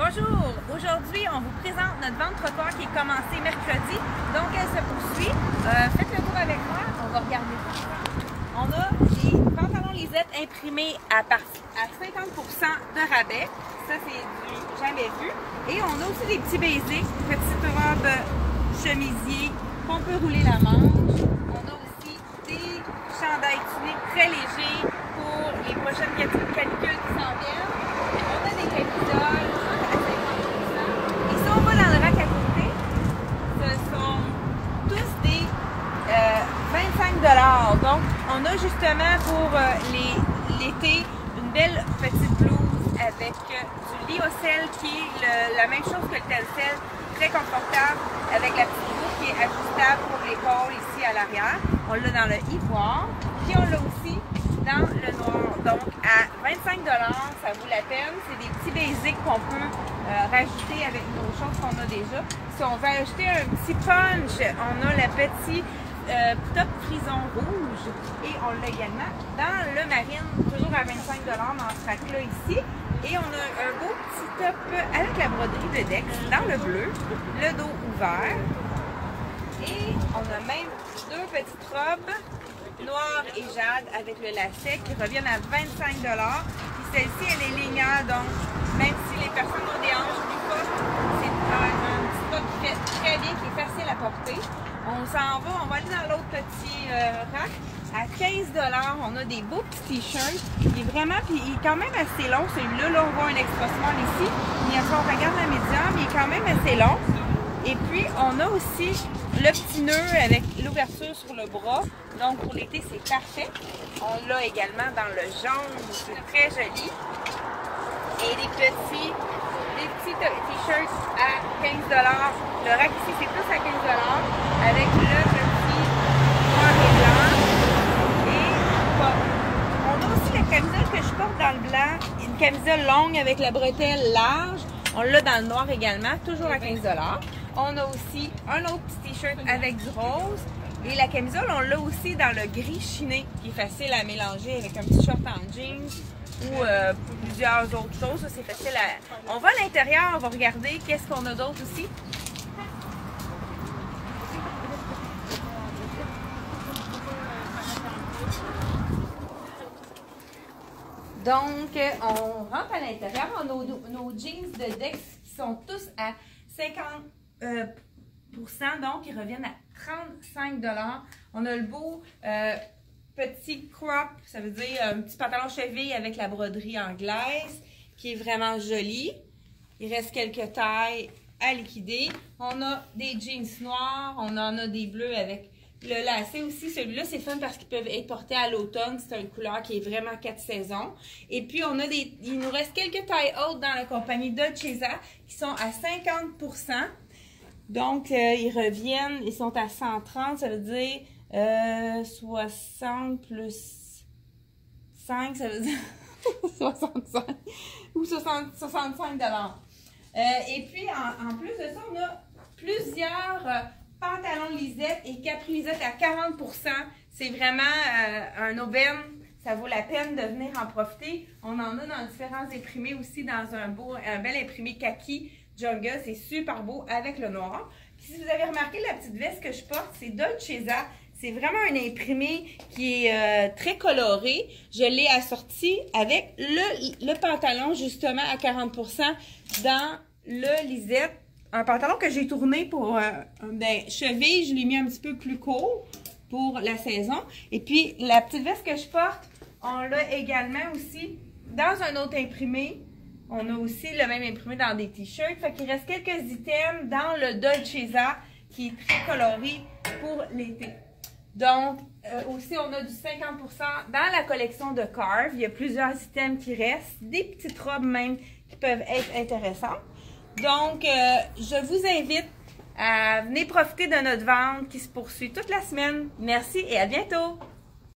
Bonjour! Aujourd'hui, on vous présente notre vente trottoir qui est commencée mercredi. Donc, elle se poursuit. Faites le tour avec moi. On va regarder ça. On a des pantalons lisettes imprimés à 50% de rabais. Ça, c'est du jamais vu. Et on a aussi des petits basics, petites robes chemisiers qu'on peut rouler la manche. On a aussi des chandails tuniques très légers pour les prochaines canicules qui s'en viennent. On a des camisoles à 50%. Et si on va dans le rack à côté, ce sont tous des 25 $. Donc, on a justement pour l'été une belle petite blouse avec du lyocell qui est la même chose que le telcel, très confortable avec la petite boucle qui est ajustable pour l'épaule ici à l'arrière. On l'a dans le ivoire, puis on l'a aussi dans le noir. Donc à 25 $, ça vaut la peine. C'est des petits basics qu'on peut rajouter avec nos choses qu'on a déjà. Si on veut ajouter un petit punch, on a le petit top frison rouge et on l'a également dans le marine, toujours à 25 $ dans ce rack là ici. Et on a un beau petit top avec la broderie de Dex dans le bleu, le dos ouvert. Et on a même deux petites robes noires et jade avec le lacet qui reviennent à 25 $. Puis celle-ci, elle est linéaire, donc même si les personnes ont des hanches plus fortes, c'est un petit top qui fait très bien, qui est facile à porter. On s'en va, on va aller dans l'autre petit rack. À 15 $, on a des beaux petits t-shirts. Il est vraiment, puis il est quand même assez long. Celui-là, là, on voit un extra small ici. Mais si on regarde la médium, il est quand même assez long. Et puis, on a aussi le petit nœud avec l'ouverture sur le bras. Donc, pour l'été, c'est parfait. On l'a également dans le jaune. C'est très joli. Et des petits t-shirts à 15 $. Le rack ici, c'est tous à 15 $. Avec le petit noir et blanc. On a aussi la camisole que je porte dans le blanc, une camisole longue avec la bretelle large. On l'a dans le noir également, toujours à 15 $. On a aussi un autre petit t-shirt avec du rose. Et la camisole, on l'a aussi dans le gris chiné, qui est facile à mélanger avec un petit short en jeans ou plusieurs autres choses. C'est facile à... On va à l'intérieur, on va regarder qu'est-ce qu'on a d'autre aussi. Donc, on rentre à l'intérieur. On a nos jeans de Dex qui sont tous à 50%, donc ils reviennent à 35 $. On a le beau petit crop, ça veut dire un petit pantalon cheville avec la broderie anglaise qui est vraiment joli. Il reste quelques tailles à liquider. On a des jeans noirs, on en a des bleus avec le lacet aussi. Celui-là, c'est fun parce qu'ils peuvent être portés à l'automne. C'est une couleur qui est vraiment 4 saisons. Et puis, on a il nous reste quelques tailles hautes dans la compagnie Dolce qui sont à 50%. Donc, ils reviennent, ils sont à 130, ça veut dire 60 plus 5, ça veut dire 65 ou 65 $. Et puis, en plus de ça, on a plusieurs pantalons lisettes et capri lisettes à 40%. C'est vraiment un aubaine. Ça vaut la peine de venir en profiter. On en a dans différents imprimés aussi, dans un bel imprimé kaki jungle. C'est super beau avec le noir. Puis, si vous avez remarqué, la petite veste que je porte, c'est Dolce. C'est vraiment un imprimé qui est très coloré. Je l'ai assorti avec le pantalon justement à 40% dans le lisette. Un pantalon que j'ai tourné pour cheville, je l'ai mis un petit peu plus court pour la saison. Et puis, la petite veste que je porte, on l'a également aussi dans un autre imprimé. On a aussi le même imprimé dans des t-shirts. Fait qu'il reste quelques items dans le Dolce qui est très coloré pour l'été. Donc, aussi, on a du 50% dans la collection de Carve. Il y a plusieurs items qui restent, des petites robes même qui peuvent être intéressantes. Donc, je vous invite à venir profiter de notre vente qui se poursuit toute la semaine. Merci et à bientôt!